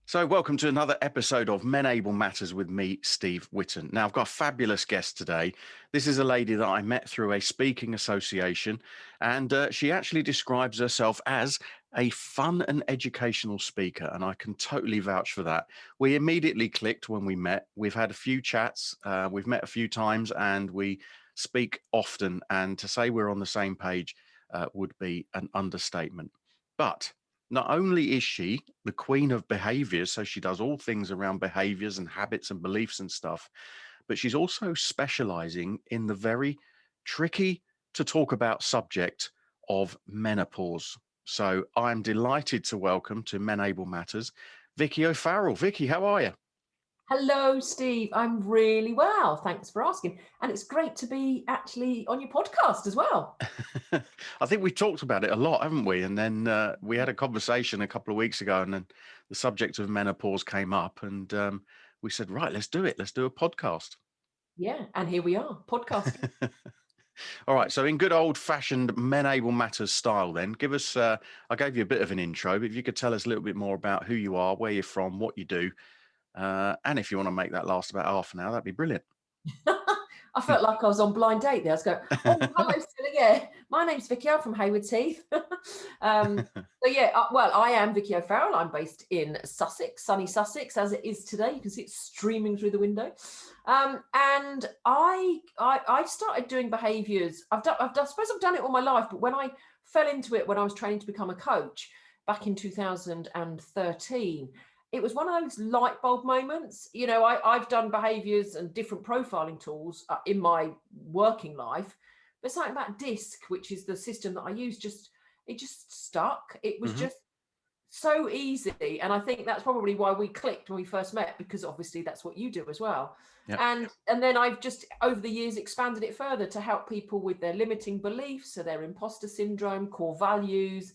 So, welcome to another episode of Men Able Matters with me, Steve Whitton. Now, I've got a fabulous guest today. This is a lady that I met through a speaking association, and she actually describes herself as a fun and educational speaker, and I can totally vouch for that. We immediately clicked when we met. We've had a few chats, we've met a few times, and we speak often. And to say we're on the same page would be an understatement. But not only is she the queen of behaviors, so she does all things around behaviors and habits and beliefs and stuff, but she's also specializing in the very tricky to talk about subject of menopause. So I'm delighted to welcome to Men Able Matters, Vicky O'Farrell. Vicky, how are you? Hello, Steve. I'm really well. Thanks for asking. And it's great to be actually on your podcast as well. I think we talked about it a lot, haven't we? And then we had a conversation a couple of weeks ago, and then the subject of menopause came up, and we said, right, let's do it. Let's do a podcast. Yeah. And here we are, podcasting. All right. So, in good old fashioned Men Able Matters style, then give us, I gave you a bit of an intro, but if you could tell us a little bit more about who you are, where you're from, what you do, and if you want to make that last about half an hour, that'd be brilliant. I felt like I was on blind date there. I was going, oh, hello, Stella. Yeah, my name's Vicky. I'm from Haywards Heath. Well, I am Vicky O'Farrell. I'm based in Sussex, sunny Sussex, as it is today. You can see it streaming through the window. And I started doing behaviours. I suppose I've done it all my life, but when I fell into it when I was training to become a coach back in 2013, it was one of those light bulb moments. I've done behaviours and different profiling tools in my working life, but something about DISC, which is the system that I use, it just stuck. It was Hmm. just so easy, and I think that's probably why we clicked when we first met, because obviously that's what you do as well. Yeah. And then I've just over the years expanded it further to help people with their limiting beliefs, so their imposter syndrome, core values,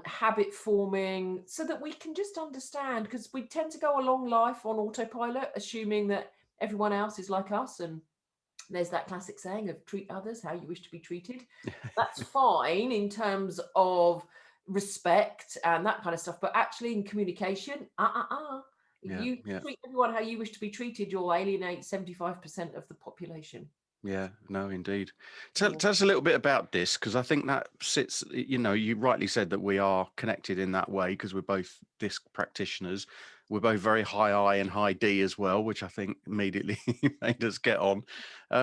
habit forming, so that we can just understand, because we tend to go along life on autopilot, assuming that everyone else is like us. And there's that classic saying of treat others how you wish to be treated. That's fine in terms of respect and that kind of stuff, but actually in communication, if Yeah. you Yeah. treat everyone how you wish to be treated, you'll alienate 75% of the population. Yeah, no, indeed. Tell, Yeah. tell us a little bit about this, because I think that sits, you rightly said that we are connected in that way because we're both disc practitioners. We're both very high I and high D as well, which I think immediately made us get on.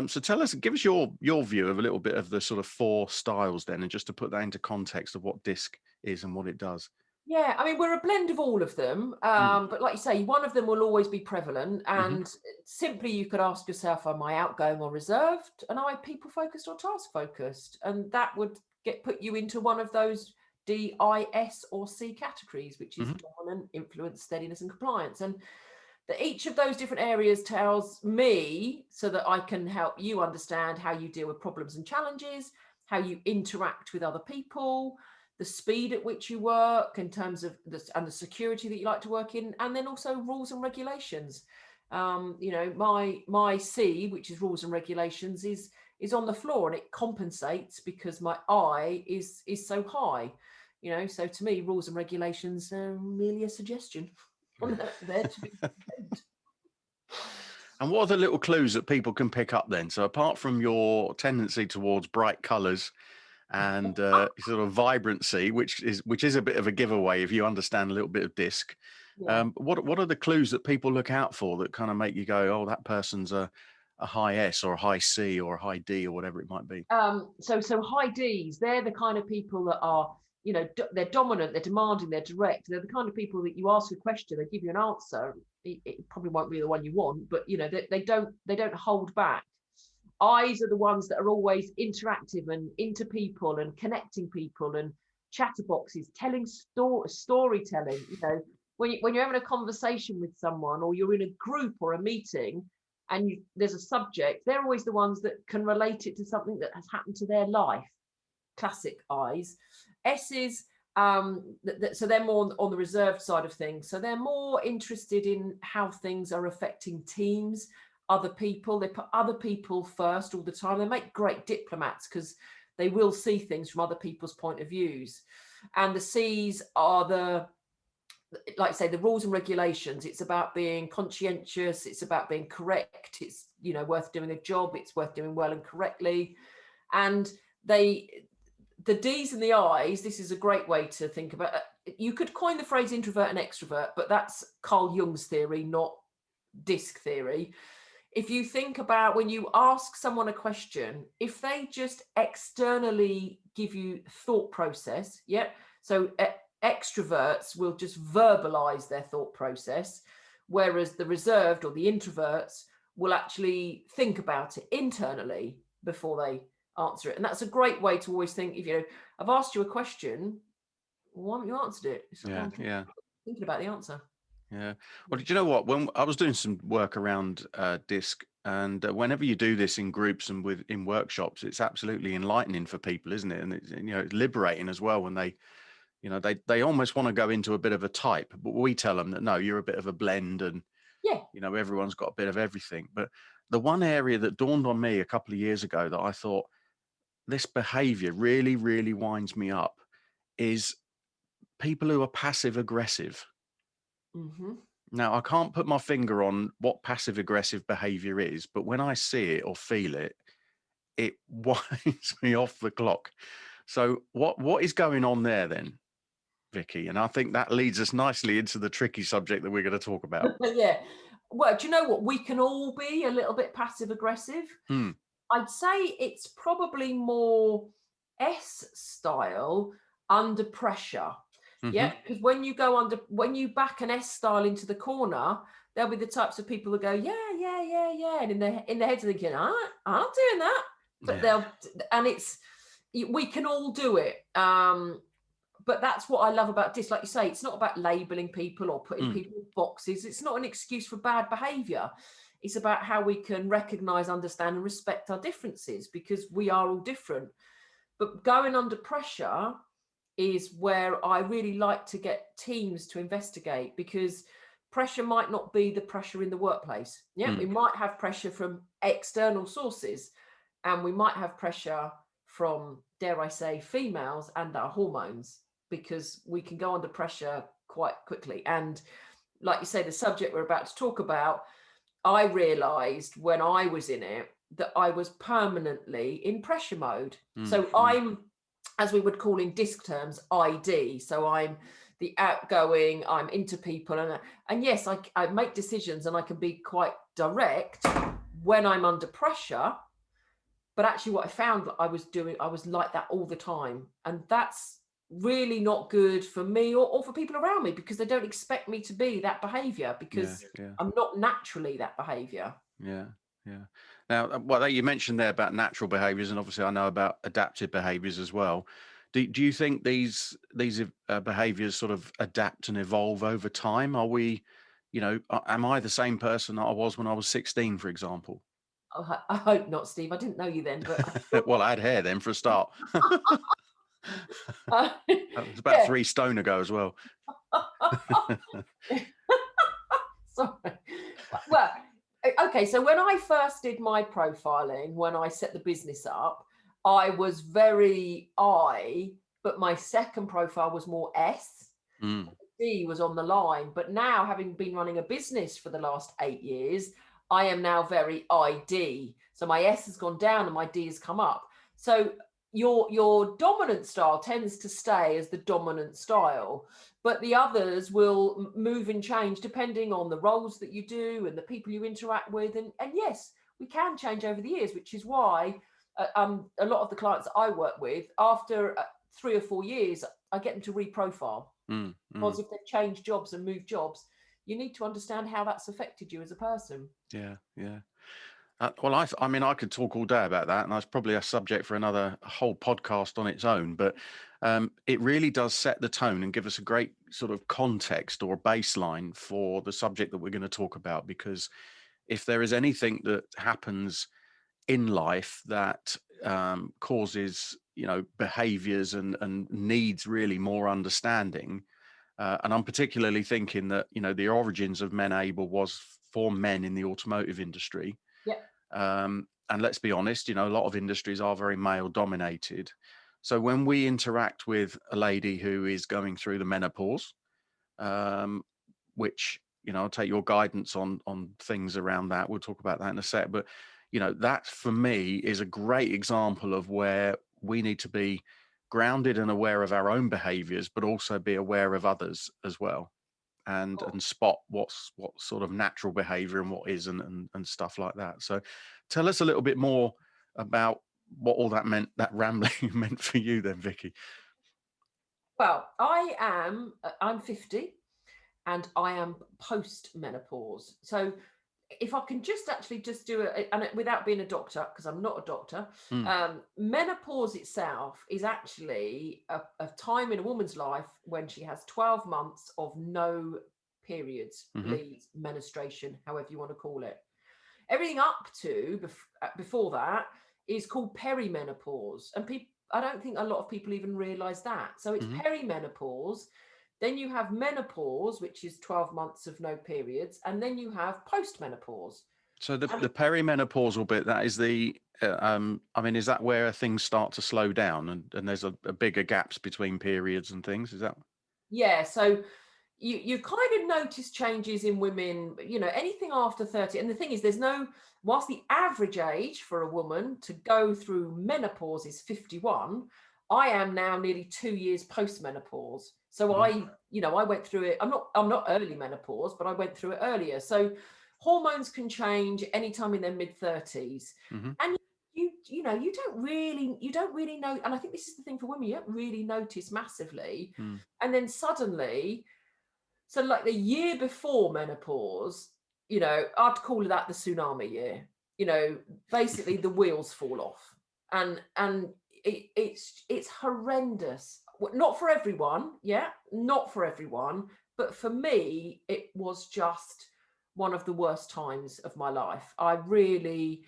So give us your view of a little bit of the sort of four styles then, and just to put that into context of what disc is and what it does. Yeah, I mean, we're a blend of all of them. Mm. But like you say, one of them will always be prevalent. Hmm. And simply, you could ask yourself, am I outgoing or reserved? And am I people focused or task focused? And that would put you into one of those D, I, S, or C categories, which is Hmm. dominant, influence, steadiness, and compliance. And each of those different areas tells me, so that I can help you understand how you deal with problems and challenges, how you interact with other people, the speed at which you work in terms of the security that you like to work in, and then also rules and regulations. My C, which is rules and regulations, is on the floor, and it compensates because my I is so high. So to me, rules and regulations are merely a suggestion. There to be. And what are the little clues that people can pick up then? So apart from your tendency towards bright colours and sort of vibrancy, which is a bit of a giveaway if you understand a little bit of disc. Yeah. What are the clues that people look out for that kind of make you go, oh, that person's a high S or a high C or a high D or whatever it might be? So high Ds, they're the kind of people that are, they're dominant, they're demanding, they're direct. They're the kind of people that you ask a question, they give you an answer. It probably won't be the one you want, but they don't hold back. Eyes are the ones that are always interactive and into people and connecting people, and chatterboxes, telling storytelling. When you're having a conversation with someone, or you're in a group or a meeting, and there's a subject, they're always the ones that can relate it to something that has happened to their life. Classic eyes. S's, so they're more on the reserved side of things. So they're more interested in how things are affecting teams, other people. They put other people first all the time. They make great diplomats because they will see things from other people's point of views. And the C's are the like I say, the rules and regulations. It's about being conscientious. It's about being correct. It's, worth doing a job. It's worth doing well and correctly. And the D's and the I's, this is a great way to think about it. You could coin the phrase introvert and extrovert, but that's Carl Jung's theory, not disc theory. If you think about when you ask someone a question, if they just externally give you thought process, so extroverts will just verbalize their thought process, whereas the reserved or the introverts will actually think about it internally before they answer it. And that's a great way to always think, if I've asked you a question, why haven't you answered it? Thinking about the answer. Yeah. Well, do you know what? When I was doing some work around DISC, and whenever you do this in groups and in workshops, it's absolutely enlightening for people, isn't it? And it's liberating as well when they almost want to go into a bit of a type, but we tell them that no, you're a bit of a blend, and everyone's got a bit of everything. But the one area that dawned on me a couple of years ago that I thought this behavior really, really winds me up is people who are passive aggressive. Mm-hmm. Now, I can't put my finger on what passive aggressive behavior is, but when I see it or feel it, it winds me off the clock. So what is going on there then, Vicky? And I think that leads us nicely into the tricky subject that we're going to talk about. Yeah. Well, do you know what? We can all be a little bit passive aggressive. I'd say it's probably more S style under pressure. Mm-hmm. Yeah, because when you back an S style into the corner, they'll be the types of people that go, yeah, and in their heads they're thinking, I'm not doing that, but we can all do it. But that's what I love about DISC. Like you say, it's not about labeling people or putting people in boxes. It's not an excuse for bad behavior. It's about how we can recognize, understand, and respect our differences, because we are all different. But going under pressure is where I really like to get teams to investigate, because pressure might not be the pressure in the workplace. We might have pressure from external sources, and we might have pressure from, dare I say, females and our hormones, because we can go under pressure quite quickly. And like you say, the subject we're about to talk about, I realized when I was in it that I was permanently in pressure mode. So I'm, as we would call in DISC terms, ID. So I'm the outgoing, I'm into people, and yes, I make decisions and I can be quite direct when I'm under pressure. But actually what I found I was like that all the time. And that's really not good for me or for people around me, because they don't expect me to be that behavior, because I'm not naturally that behavior. Now, well, you mentioned there about natural behaviors, and obviously I know about adaptive behaviors as well. Do you think these behaviors sort of adapt and evolve over time? Are we, am I the same person that I was when I was 16, for example? I hope not, Steve. I didn't know you then, but well, I had hair then for a start. That was about 3 stone ago as well. Sorry. Well, okay. So when I first did my profiling, when I set the business up, I was very I, but my second profile was more S. D was on the line. But now, having been running a business for the last 8 years, I am now very ID. So my S has gone down and my D has come up. So your dominant style tends to stay as the dominant style, but the others will move and change depending on the roles that you do and the people you interact with. And yes, we can change over the years, which is why a lot of the clients I work with, after 3 or 4 years, I get them to reprofile. Because if they've changed jobs and moved jobs, you need to understand how that's affected you as a person. Yeah. Well, I mean, I could talk all day about that, and that's probably a subject for a whole podcast on its own. But it really does set the tone and give us a great sort of context or baseline for the subject that we're going to talk about. Because if there is anything that happens in life that causes, behaviors and needs really more understanding, and I'm particularly thinking that, the origins of Menable was for men in the automotive industry. And let's be honest, a lot of industries are very male dominated. So when we interact with a lady who is going through the menopause, which, I'll take your guidance on things around that. We'll talk about that in a sec. But, that for me is a great example of where we need to be grounded and aware of our own behaviors, but also be aware of others as well, and spot what sort of natural behavior and what isn't, and stuff like that. So tell us a little bit more about what all that meant, that rambling meant for you then, Vicky. Well, I'm 50 and I am post-menopause. So if I can just do it, and without being a doctor, because I'm not a doctor, menopause itself is actually a time in a woman's life when she has 12 months of no periods, bleeds, menstruation, however you want to call it. Everything up to before that is called perimenopause, and I don't think a lot of people even realize that. So it's perimenopause. Then you have menopause, which is 12 months of no periods. And then you have postmenopause. So the perimenopausal bit, that is is that where things start to slow down, and there's a bigger gaps between periods and things? Is that? Yeah. So you kind of notice changes in women, anything after 30. And the thing is, whilst the average age for a woman to go through menopause is 51, I am now nearly 2 years post-menopause. So I went through it. I'm not early menopause, but I went through it earlier. So hormones can change anytime in their mid-30s. And you don't really know. And I think this is the thing for women, you don't really notice massively. And then suddenly, so like the year before menopause, I'd call that the tsunami year. Basically the wheels fall off, and it's horrendous. Not for everyone, not for everyone, but for me, it was just one of the worst times of my life. I really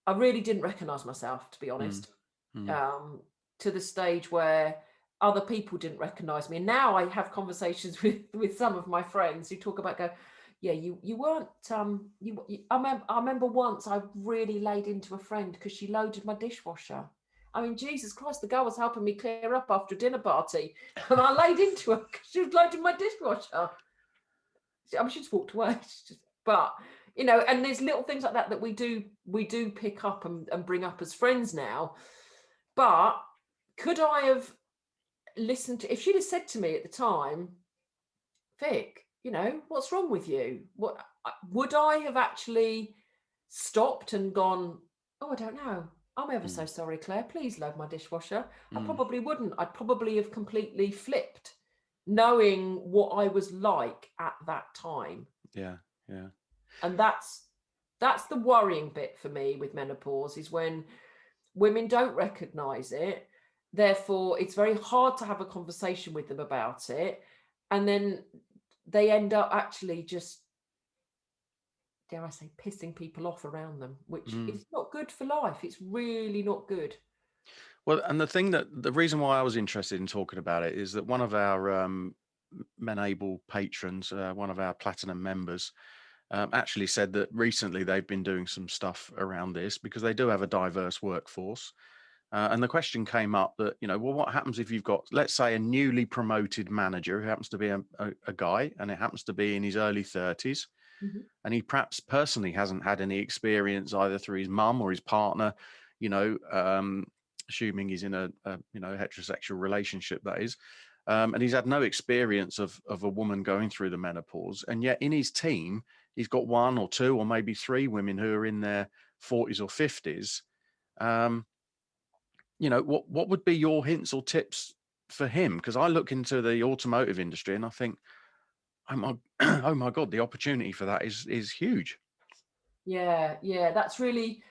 didn't recognize myself, to be honest, to the stage where other people didn't recognize me. And now I have conversations with some of my friends who talk about, yeah, you weren't, I remember once I really laid into a friend because she loaded my dishwasher. I mean, Jesus Christ, the girl was helping me clear up after a dinner party, and I laid into her because she was loading my dishwasher. I mean, she just walked away. But, and there's little things like that we do pick up and bring up as friends now. But could I have listened to, if she'd have said to me at the time, Vic, what's wrong with you? What would I have actually stopped and gone, oh, I don't know. I'm ever so sorry, Claire. Please load my dishwasher. I probably wouldn't. I'd probably have completely flipped, knowing what I was like at that time. Yeah. And that's the worrying bit for me with menopause, is when women don't recognize it. Therefore, it's very hard to have a conversation with them about it. And then they end up actually just, dare I say, pissing people off around them, which is not good for life. It's really not good. Well, and the reason why I was interested in talking about it is that one of our Menable patrons, one of our platinum members, actually said that recently they've been doing some stuff around this because they do have a diverse workforce. And the question came up that, well, what happens if you've got, let's say, a newly promoted manager who happens to be a guy, and it happens to be in his early 30s, and he perhaps personally hasn't had any experience either through his mum or his partner, assuming he's in a heterosexual relationship, that is, and he's had no experience of a woman going through the menopause, and yet in his team he's got one or two or maybe three women who are in their 40s or 50s. What would be your hints or tips for him? Because I look into the automotive industry and I think, oh my God, the opportunity for that is huge. Yeah, that's really,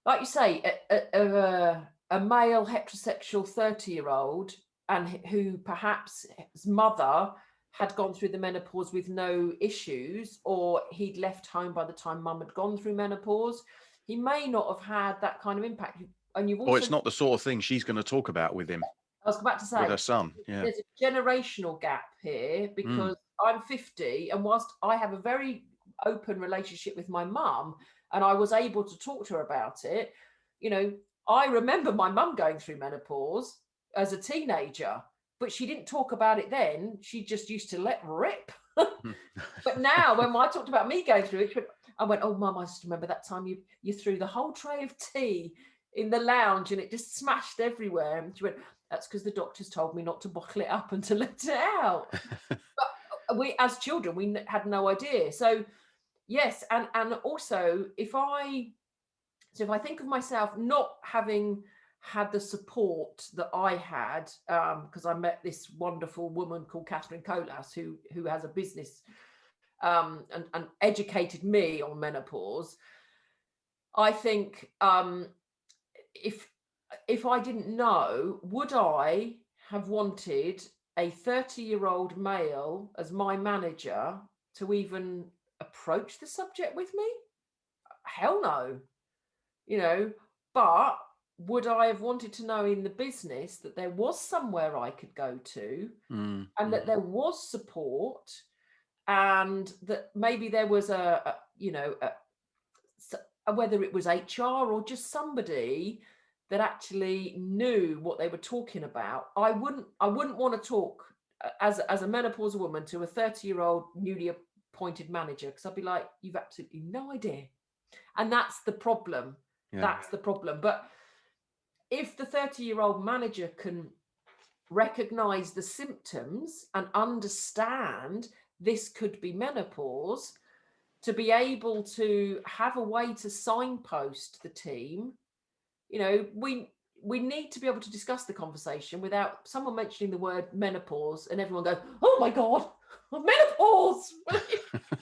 like you say, a male heterosexual 30-year-old, and who perhaps his mother had gone through the menopause with no issues, or he'd left home by the time mum had gone through menopause. He may not have had that kind of impact. And you've also, or it's not the sort of thing she's going to talk about with him. I was about to say, with her son. Yeah, there's a generational gap here, because I'm 50, and whilst I have a very open relationship with my mum, and I was able to talk to her about it, I remember my mum going through menopause as a teenager, but she didn't talk about it then. She just used to let rip. But now, when I talked about me going through it, I went, "Oh, Mum, I just remember that time you threw the whole tray of tea in the lounge and it just smashed everywhere." And she went, "That's because the doctors told me not to bottle it up and to let it out." But we, as children, we had no idea. So yes, and also if I think of myself not having had the support that I had, because I met this wonderful woman called Catherine Colas, who has a business, and educated me on menopause. I think if I didn't know, would I have wanted a 30-year-old male as my manager to even approach the subject with me? Hell no. But would I have wanted to know in the business that there was somewhere I could go to, and that there was support, and that maybe there was whether it was HR or just somebody that actually knew what they were talking about. I wouldn't want to talk as a menopausal woman to a 30-year-old newly appointed manager, because I'd be like, "You've absolutely no idea." And that's the problem. Yeah. That's the problem. But if the 30-year-old manager can recognize the symptoms and understand this could be menopause, to be able to have a way to signpost the team, we need to be able to discuss the conversation without someone mentioning the word menopause and everyone go, "Oh my God, menopause."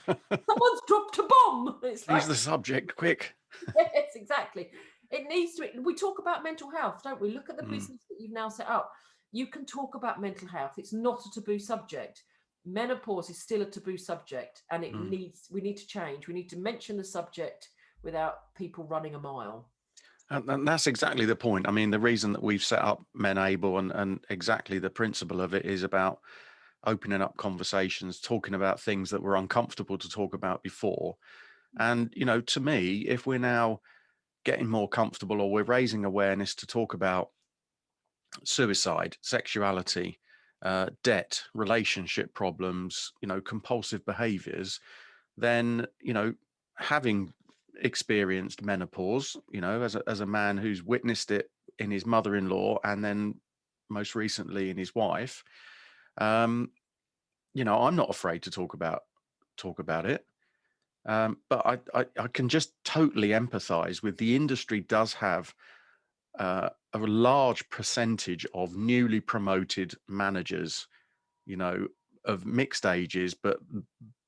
Someone's dropped a bomb. It's Change the subject quick. Yes, exactly. It needs to. We talk about mental health, don't we? Look at the business that you've now set up. You can talk about mental health. It's not a taboo subject. Menopause is still a taboo subject, and we need to change. We need to mention the subject without people running a mile. And that's exactly the point. I mean, the reason that we've set up Menable and exactly the principle of it is about opening up conversations, talking about things that were uncomfortable to talk about before. And, to me, if we're now getting more comfortable, or we're raising awareness to talk about suicide, sexuality, debt, relationship problems, compulsive behaviors, then, having experienced menopause, as a man who's witnessed it in his mother-in-law and then most recently in his wife, I'm not afraid to talk about it. But I can just totally empathize with the industry. Does have a large percentage of newly promoted managers, of mixed ages, but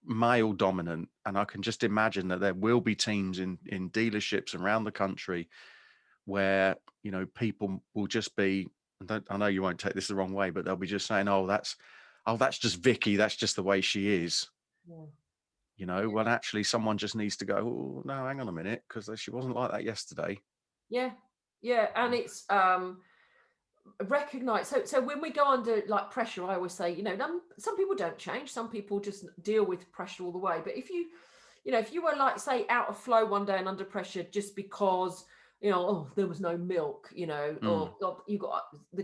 male dominant. And I can just imagine that there will be teams in dealerships around the country where, people will just be, I know you won't take this the wrong way, but they'll be just saying, oh, that's just Vicky. That's just the way she is. Yeah. Well, actually someone just needs to go, "Oh, no, hang on a minute, because she wasn't like that yesterday." Yeah. And it's recognize. So when we go under like pressure, I always say, some people don't change. Some people just deal with pressure all the way. But if you were like, say, out of flow one day and under pressure just because, oh, there was no milk, or God, you got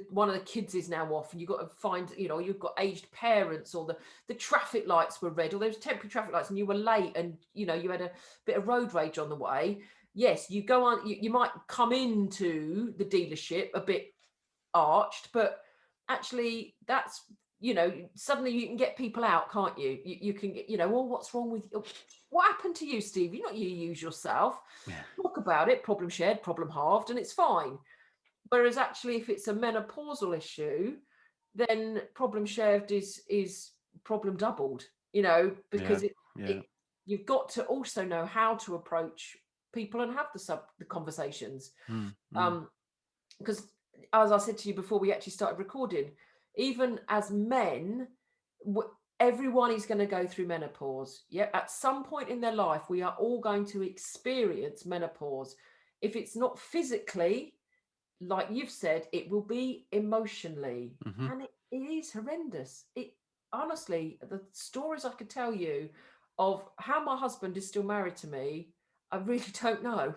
one of the kids is now off, and you've got to find, you've got aged parents, or the traffic lights were red, or there was temporary traffic lights and you were late, and you had a bit of road rage on the way. Yes, you go on, you might come into the dealership a bit arched, but actually that's, suddenly you can get people out, can't you? You can get, well, what's wrong with you? What happened to you, Steve? You're not your usual self. Yeah. Talk about it, problem shared, problem halved, and it's fine. Whereas actually, if it's a menopausal issue, then problem shared is problem doubled, because you've got to also know how to approach people and have the conversations. Because as I said to you before we actually started recording, even as men, everyone is going to go through menopause. Yeah, at some point in their life, we are all going to experience menopause. If it's not physically, like you've said, it will be emotionally, and it is horrendous. It honestly, the stories I could tell you of how my husband is still married to me, I really don't know.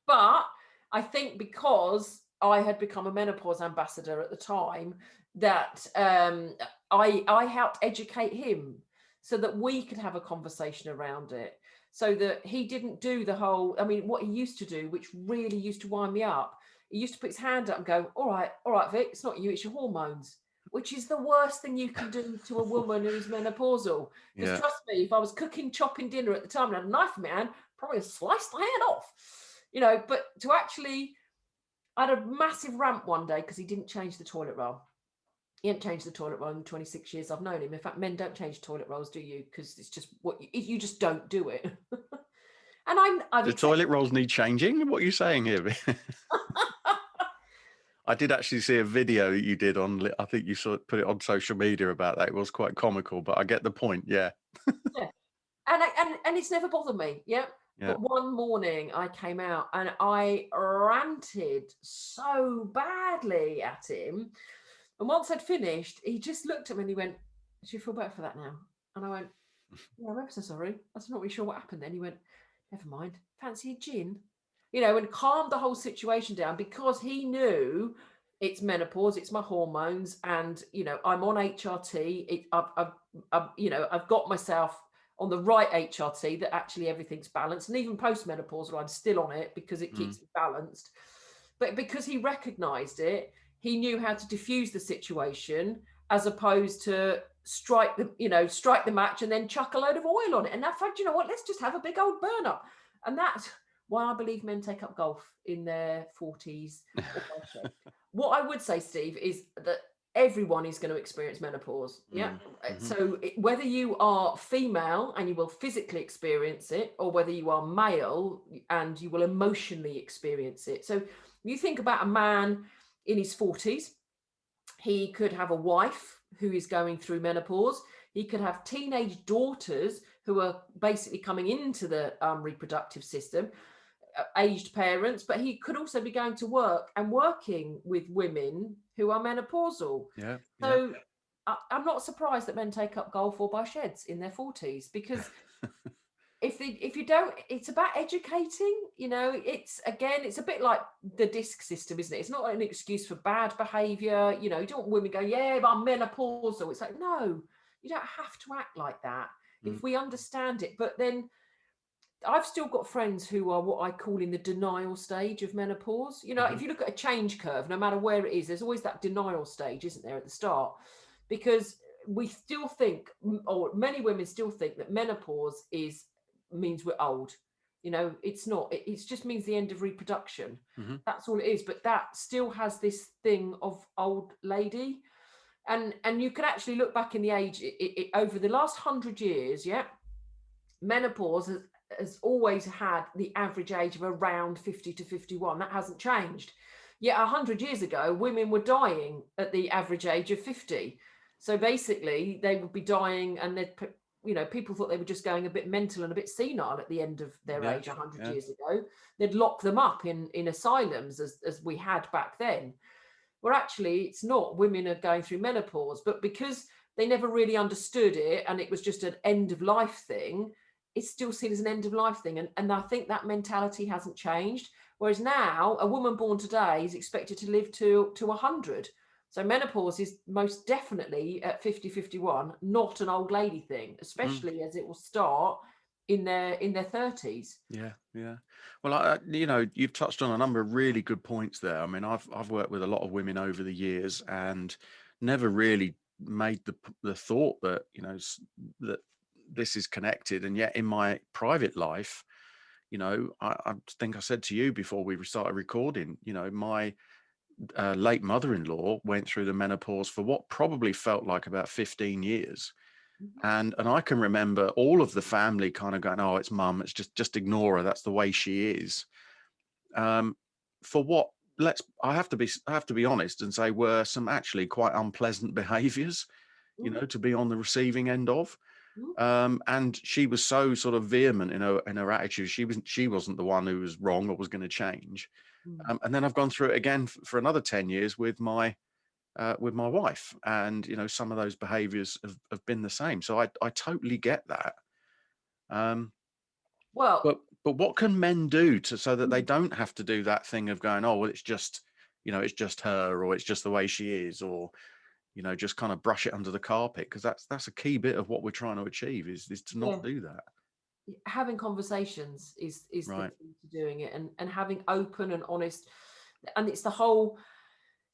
But I think because I had become a menopause ambassador at the time, that I helped educate him so that we could have a conversation around it, so that he didn't do the whole, I mean, what he used to do, which really used to wind me up, he used to put his hand up and go, all right, Vic, it's not you, it's your hormones, which is the worst thing you can do to a woman who's menopausal. Because trust me, if I was chopping dinner at the time and had a knife in my hand, probably have sliced my hand off, but to actually, I had a massive rant one day because he didn't change the toilet roll. He hadn't changed the toilet roll in the 26 years I've known him. In fact, men don't change toilet rolls, do you? Because it's just what you just don't do it. And the toilet rolls need changing. What are you saying here? I did actually see a video that you did on, I think you put it on social media about that. It was quite comical, but I get the point. Yeah. Yeah. And it's never bothered me. Yeah. But one morning I came out and I ranted so badly at him. And once I'd finished, he just looked at me and he went, do you feel better for that now? And I went, yeah, I'm ever so sorry. I'm not really sure what happened then. He went, never mind. Fancy a gin? And calmed the whole situation down, because he knew it's menopause, it's my hormones, and I'm on HRT. I've got myself on the right HRT, that actually everything's balanced, and even post-menopausal, I'm still on it because it keeps me balanced. But because he recognized it, he knew how to diffuse the situation, as opposed to strike the match and then chuck a load of oil on it. And that fact, you know what, let's just have a big old burn up. And that's why I believe men take up golf in their 40s. What I would say, Steve, is that everyone is going to experience menopause. Yeah. So whether you are female and you will physically experience it, or whether you are male and you will emotionally experience it. So you think about a man in his 40s, he could have a wife who is going through menopause. He could have teenage daughters who are basically coming into the reproductive system, aged parents, but he could also be going to work and working with women who are menopausal. Yeah. So I'm not surprised that men take up golf or buy sheds in their 40s, because if you don't, it's about educating. It's a bit like the disc system, isn't it? It's not an excuse for bad behavior. You don't want women going, yeah, but I'm menopausal. It's like, no, you don't have to act like that if we understand it. But then I've still got friends who are what I call in the denial stage of menopause. If you look at a change curve, no matter where it is, there's always that denial stage, isn't there, at the start? Because we still think, or many women still think, that menopause means we're old. It's not. It just means the end of reproduction. That's all it is. But that still has this thing of old lady. And you can actually look back in the age, over the last 100 years, menopause has always had the average age of around 50 to 51. That hasn't changed. Yet 100 years ago, women were dying at the average age of 50. So basically, they would be dying, and people thought they were just going a bit mental and a bit senile at the end of their age 100 years ago. They'd lock them up in asylums, as we had back then. Well, actually, it's not. Women are going through menopause, but because they never really understood it, and it was just an end of life thing, it's still seen as an end of life thing. And I think that mentality hasn't changed. Whereas now, a woman born today is expected to live to 100. So menopause is most definitely at 50, 51, not an old lady thing, especially as it will start in their 30s. Yeah. Well, you've touched on a number of really good points there. I mean, I've worked with a lot of women over the years and never really made the thought that, that this is connected. And yet in my private life, I think I said to you before we started recording, my late mother-in-law went through the menopause for what probably felt like about 15 years. And I can remember all of the family kind of going, oh, it's mum, it's just ignore her, that's the way she is. For what, I have to be honest and say, were some actually quite unpleasant behaviors, to be on the receiving end of. And she was so sort of vehement in her attitude. She wasn't the one who was wrong or was going to change. And then I've gone through it again for another 10 years with my wife, and some of those behaviors have been the same. So I totally get that. But what can men do so that they don't have to do that thing of going, oh, well, it's just it's just her, or it's just the way she is, or just kind of brush it under the carpet, because that's a key bit of what we're trying to achieve, is to Yeah. not do that. Having conversations is the Right. key to doing it, and having open and honest, and it's the whole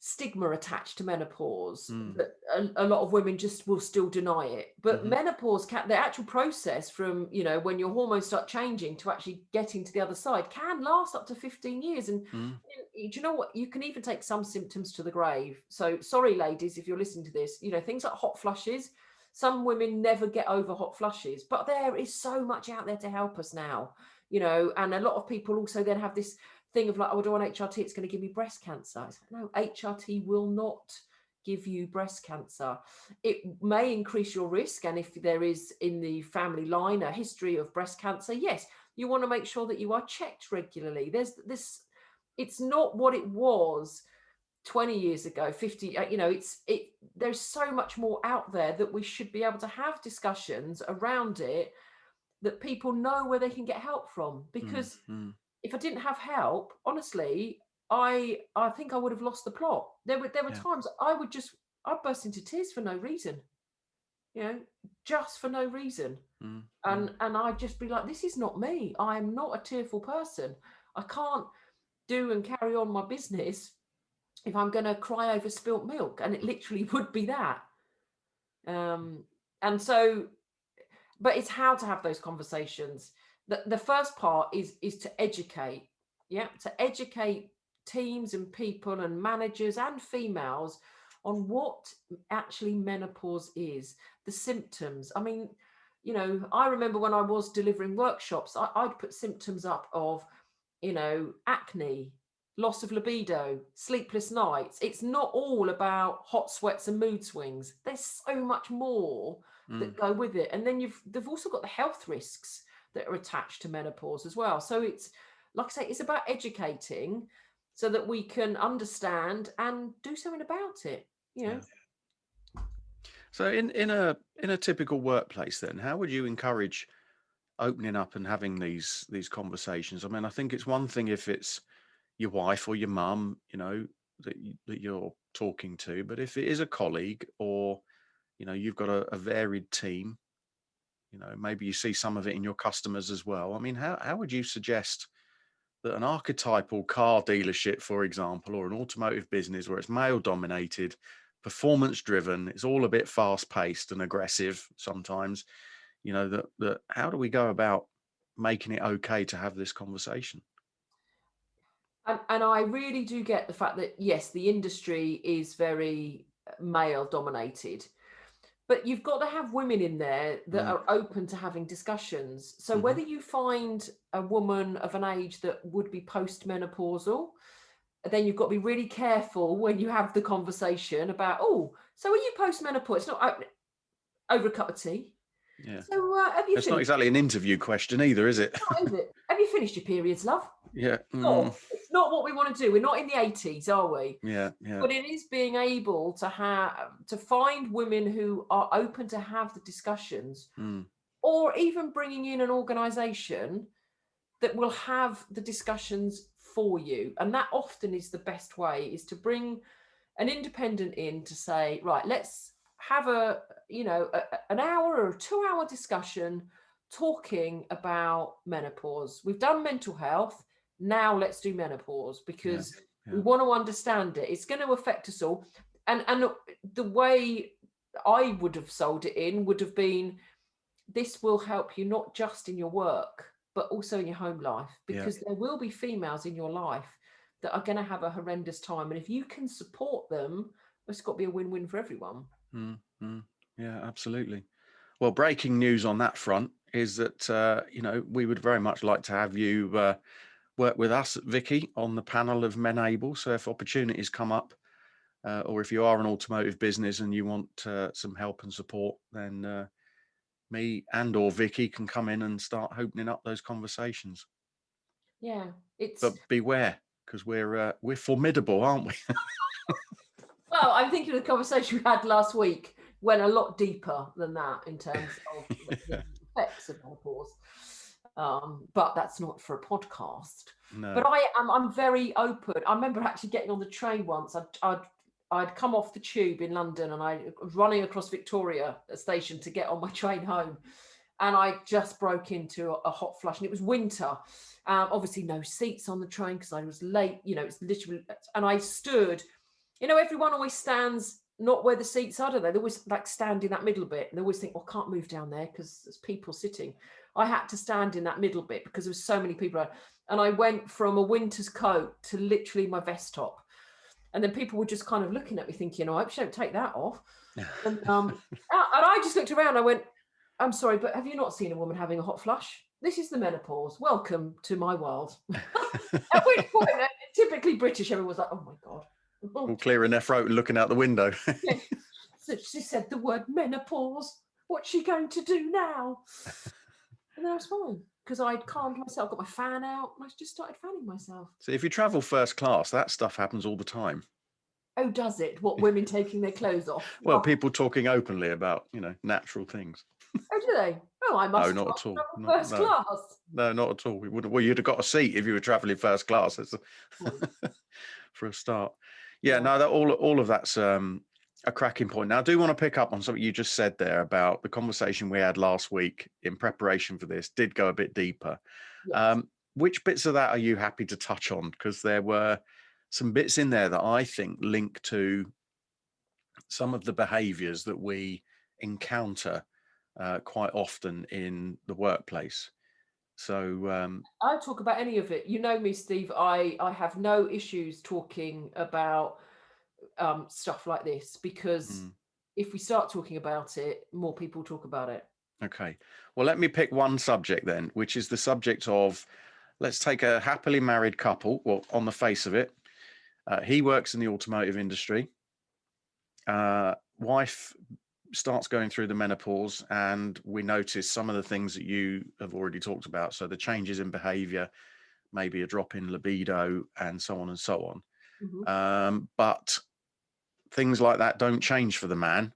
stigma attached to menopause that a lot of women just will still deny it. But menopause, the actual process from when your hormones start changing to actually getting to the other side, can last up to 15 years. And do you know what, you can even take some symptoms to the grave. So sorry ladies, if you're listening to this, things like hot flushes. Some women never get over hot flushes, but there is so much out there to help us now, and a lot of people also then have this thing of like, oh, I do want HRT, it's going to give me breast cancer. It's like, no, HRT will not give you breast cancer. It may increase your risk, and if there is in the family line a history of breast cancer, yes, you want to make sure that you are checked regularly. There's this, it's not what it was 20 years ago, 50, there's so much more out there that we should be able to have discussions around it, that people know where they can get help from. Because if I didn't have help, honestly, I think I would have lost the plot. There were times I'd burst into tears for no reason, just for no reason. And I'd just be like, this is not me. I am not a tearful person. I can't do and carry on my business if I'm going to cry over spilt milk. And it literally would be that. And so, but it's how to have those conversations. The first part is to educate. To educate teams and people and managers and females on what actually menopause is, the symptoms. I mean, I remember when I was delivering workshops, I'd put symptoms up of, acne, loss of libido, sleepless nights. It's not all about hot sweats and mood swings. There's so much more that go with it. And then they've also got the health risks that are attached to menopause as well. So it's, like I say, it's about educating so that we can understand and do something about it, Yeah. So in a typical workplace then, how would you encourage opening up and having these conversations? I mean, I think it's one thing if it's your wife or your mum, that you're talking to, but if it is a colleague, or you've got a varied team, maybe you see some of it in your customers as well. I mean, how would you suggest that an archetypal car dealership, for example, or an automotive business where it's male dominated, performance driven, it's all a bit fast paced and aggressive sometimes, that how do we go about making it okay to have this conversation? And I really do get the fact that, yes, the industry is very male dominated, but you've got to have women in there that are open to having discussions. So whether you find a woman of an age that would be postmenopausal, then you've got to be really careful when you have the conversation about, oh, so are you postmenopause? It's not over a cup of tea. Yeah. So have you It's finished? not exactly an interview question either, is it? Not, is it? Have you finished your periods, love? Yeah. No, it's not what we want to do. We're not in the 80s, are we? Yeah. But it is being able to find women who are open to have the discussions, or even bringing in an organisation that will have the discussions for you. And that often is the best way, is to bring an independent in to say, right, let's have an hour or a 2-hour discussion talking about menopause. We've done mental health. Now let's do menopause, because we want to understand it. It's going to affect us all. And the way I would have sold it in would have been, this will help you not just in your work, but also in your home life, because there will be females in your life that are going to have a horrendous time. And if you can support them, it's got to be a win-win for everyone. Yeah, absolutely. Well, breaking news on that front is that, we would very much like to have you work with us, Vicky, on the panel of Men Able. So if opportunities come up, or if you are an automotive business and you want some help and support, then me and or Vicky can come in and start opening up those conversations. Yeah, but beware, because we're formidable, aren't we? Well, I'm thinking of the conversation we had last week went a lot deeper than that in terms of the effects of menopause. But that's not for a podcast. No. But I'm very open. I remember actually getting on the train once. I'd come off the tube in London, and I was running across Victoria Station to get on my train home, and I just broke into a hot flush, and it was winter. Obviously no seats on the train because I was late. It's literally, and I stood. Everyone always stands not where the seats are, do they? They always like stand in that middle bit, and they always think, "Well, I can't move down there because there's people sitting." I had to stand in that middle bit because there was so many people, and I went from a winter's coat to literally my vest top, and then people were just kind of looking at me, thinking, "Oh, I hope she don't take that off." And I just looked around. I went, "I'm sorry, but have you not seen a woman having a hot flush? This is the menopause. Welcome to my world." At which point, typically British, everyone was like, "Oh my God." All clearing their throat and looking out the window. Yeah. So she said the word menopause. What's she going to do now? And then I was fine because I'd calmed myself, got my fan out, and I just started fanning myself. So if you travel first class, that stuff happens all the time. Oh, does it? What, women taking their clothes off? Well, people talking openly about, natural things. Oh, do they? Oh, I must No, not at all. first class. No, not at all. Well, you'd have got a seat if you were travelling first class. For a start. Yeah. No, that all of that's a cracking point. Now, I do want to pick up on something you just said there about the conversation we had last week in preparation for this. Did go a bit deeper. Yes. Which bits of that are you happy to touch on? Because there were some bits in there that I think link to some of the behaviours that we encounter quite often in the workplace. So I talk about any of it. You know me, Steve. I have no issues talking about stuff like this because if we start talking about it, more people talk about it. Okay. Well, let me pick one subject then, which is the subject of, let's take a happily married couple. Well, on the face of it, he works in the automotive industry. Wife starts going through the menopause, and we notice some of the things that you have already talked about. So the changes in behavior, maybe a drop in libido, and so on and so on. But things like that don't change for the man.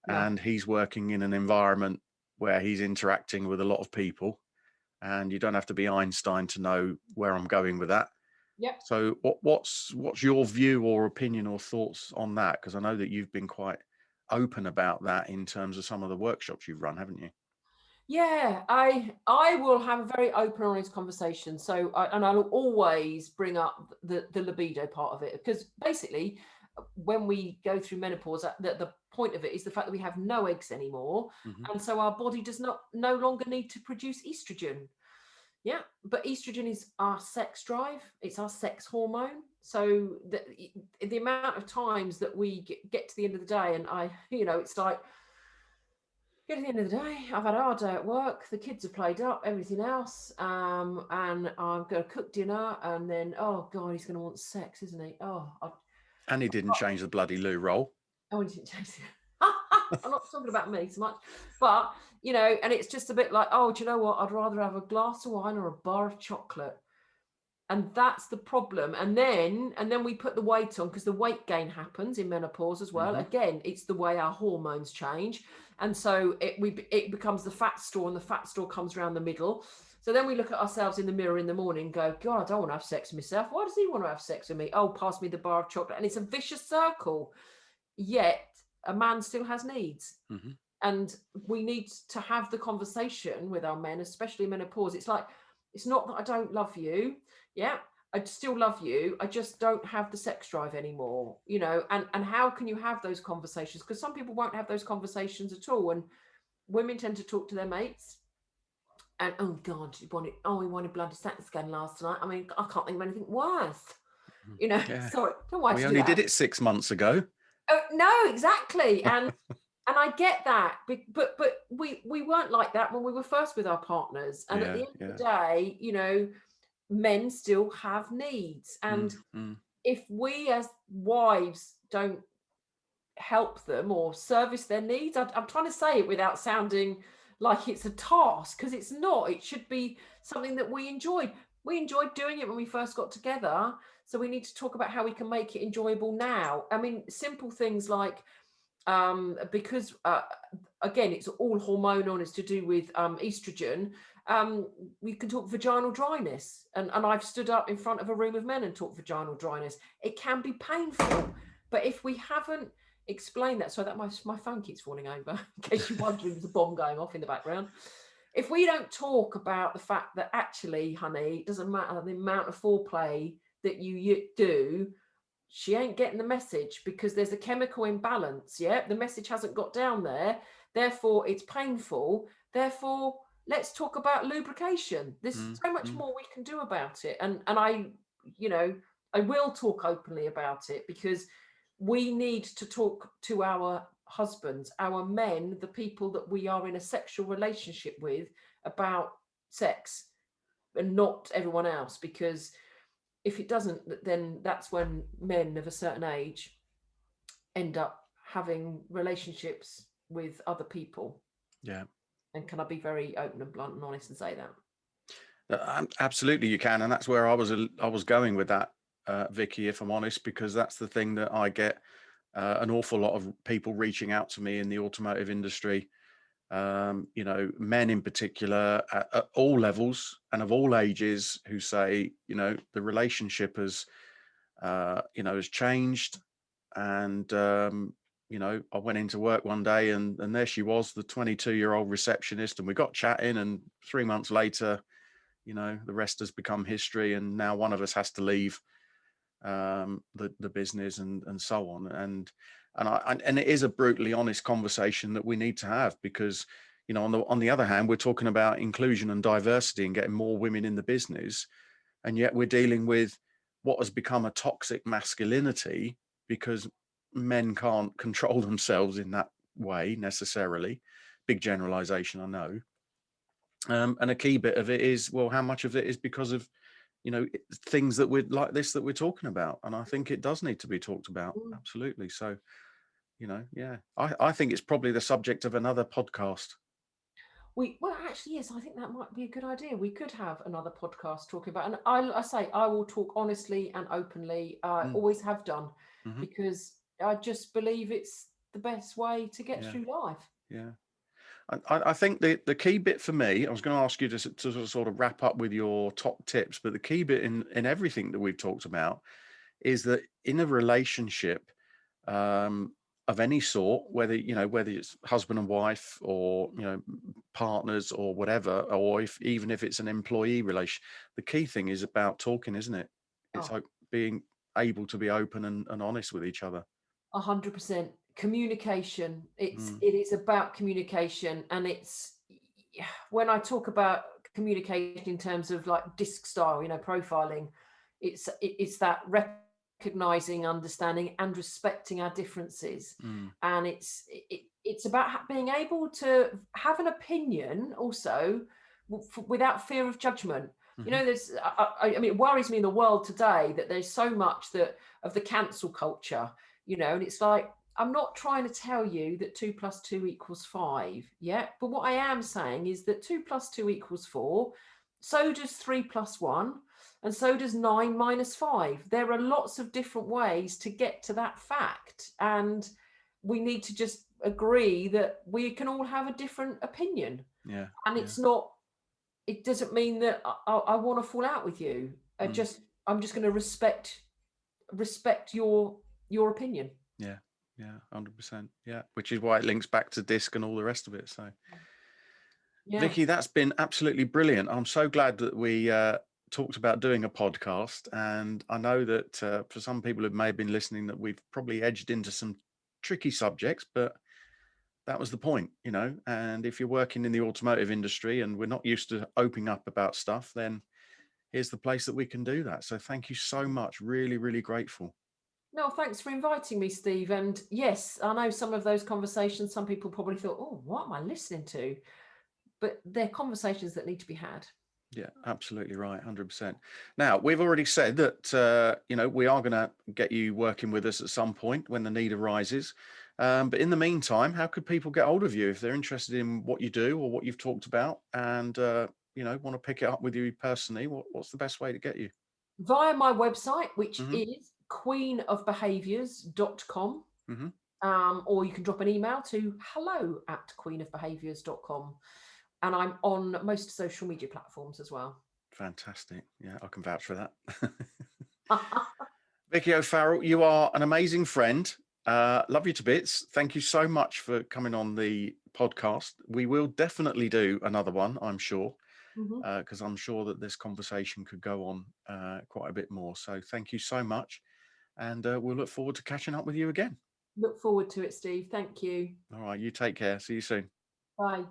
No. And he's working in an environment where he's interacting with a lot of people, and you don't have to be Einstein to know where I'm going with that. Yep. So what's your view or opinion or thoughts on that? Because I know that you've been quite open about that in terms of some of the workshops you've run, haven't you? Yeah, I will have a very open, honest conversation. So, I'll always bring up the libido part of it, because basically, when we go through menopause, the point of it is the fact that we have no eggs anymore, and so our body does no longer need to produce estrogen. Yeah, but estrogen is our sex drive. It's our sex hormone. So the amount of times that we get to the end of the day, and it's like, get to the end of the day, I've had a hard day at work, the kids are played up, everything else, and I'm going to cook dinner, and then, oh God, he's going to want sex, isn't he? And he didn't change the bloody loo roll. Oh, he didn't change it. I'm not talking about me so much, but and it's just a bit like, oh, do you know what? I'd rather have a glass of wine or a bar of chocolate. And that's the problem. And then we put the weight on, because the weight gain happens in menopause as well. Again, it's the way our hormones change. And so it becomes the fat store, and the fat store comes around the middle. So then we look at ourselves in the mirror in the morning and go, God, I don't want to have sex with myself. Why does he want to have sex with me? Oh, pass me the bar of chocolate. And it's a vicious circle. Yet a man still has needs. And we need to have the conversation with our men, especially menopause. It's like, it's not that I don't love you. Yeah, I still love you. I just don't have the sex drive anymore, and how can you have those conversations? Because some people won't have those conversations at all. And women tend to talk to their mates. And, oh God, he wanted blood CT scan last night. I mean, I can't think of anything worse. Yeah. Sorry, don't want to We do only that. did it 6 months ago. Oh, no, exactly. And I get that, but we weren't like that when we were first with our partners. And at the end of the day, men still have needs. And if we as wives don't help them or service their needs, I'm trying to say it without sounding like it's a task, because it's not. It should be something that we enjoyed. We enjoyed doing it when we first got together. So we need to talk about how we can make it enjoyable now. I mean, simple things like, because again, it's all hormonal and it's to do with estrogen. We can talk vaginal dryness, and I've stood up in front of a room of men and talked vaginal dryness. It can be painful, but if we haven't explained that, so that my phone keeps falling over, in case you're wondering, there's a bomb going off in the background. If we don't talk about the fact that actually, honey, it doesn't matter the amount of foreplay that you do, she ain't getting the message because there's a chemical imbalance. Yeah, the message hasn't got down there, therefore it's painful. Therefore, let's talk about lubrication. There's so much more we can do about it, and I, I will talk openly about it, because we need to talk to our husbands, our men, the people that we are in a sexual relationship with, about sex, and not everyone else, because if it doesn't, then that's when men of a certain age end up having relationships with other people. Yeah. And can I be very open and blunt and honest and say that? Absolutely, you can, and that's where I was going with that, Vicky, if I'm honest, because that's the thing that I get an awful lot of people reaching out to me in the automotive industry. Men in particular at all levels and of all ages, who say, the relationship has changed. And, I went into work one day and there she was, the 22-year-old receptionist, and we got chatting, and 3 months later, the rest has become history. And now one of us has to leave the business and so on. And it is a brutally honest conversation that we need to have, because on the other hand, we're talking about inclusion and diversity and getting more women in the business, and yet we're dealing with what has become a toxic masculinity, because men can't control themselves in that way necessarily. Big generalization, I know. And a key bit of it is, well, how much of it is because of things that we're like this that we're talking about. And I think it does need to be talked about. Absolutely. So I think it's probably the subject of another podcast. Well, actually, yes, I think that might be a good idea. We could have another podcast talking about, and I say I will talk honestly and openly. I always have done, because I just believe it's the best way to get through life. Yeah. I think the key bit for me, I was going to ask you to sort of wrap up with your top tips, but the key bit in everything that we've talked about is that in a relationship of any sort, whether it's husband and wife, or partners or whatever, or even if it's an employee relation, the key thing is about talking, isn't it? It's like being able to be open and honest with each other. 100%. Communication. It is about communication, and it's, when I talk about communication in terms of like disc style, profiling, it's that recognizing, understanding, and respecting our differences. And it's about being able to have an opinion also without fear of judgment. There's I mean, it worries me in the world today that there's so much of the cancel culture, and it's like, I'm not trying to tell you that 2 + 2 = 5. Yeah. But what I am saying is that 2 + 2 = 4. So does 3 + 1. And so does 9 - 5. There are lots of different ways to get to that fact. And we need to just agree that we can all have a different opinion. Yeah. And it doesn't mean that I want to fall out with you. I'm just going to respect your opinion. Yeah. Yeah, 100%. Yeah, which is why it links back to disc and all the rest of it. So, Vicky, that's been absolutely brilliant. I'm so glad that we talked about doing a podcast. And I know that for some people who may have been listening, that we've probably edged into some tricky subjects, but that was the point, And if you're working in the automotive industry and we're not used to opening up about stuff, then here's the place that we can do that. So thank you so much. Really, really grateful. No, thanks for inviting me, Steve. And yes, I know some of those conversations, some people probably thought, oh, what am I listening to? But they're conversations that need to be had. Yeah, absolutely right. 100%. Now, we've already said that, we are going to get you working with us at some point when the need arises. But in the meantime, how could people get hold of you if they're interested in what you do or what you've talked about, and, want to pick it up with you personally? What's the best way to get you? Via my website, which is queenofbehaviours.com. Or you can drop an email to hello@queenofbehaviours.com. And I'm on most social media platforms as well. Fantastic. Yeah, I can vouch for that. Vicky O'Farrell, you are an amazing friend. Love you to bits. Thank you so much for coming on the podcast. We will definitely do another one, I'm sure, because I'm sure that this conversation could go on quite a bit more. So thank you so much. And we'll look forward to catching up with you again. Look forward to it, Steve. Thank you. All right, you take care. See you soon. Bye.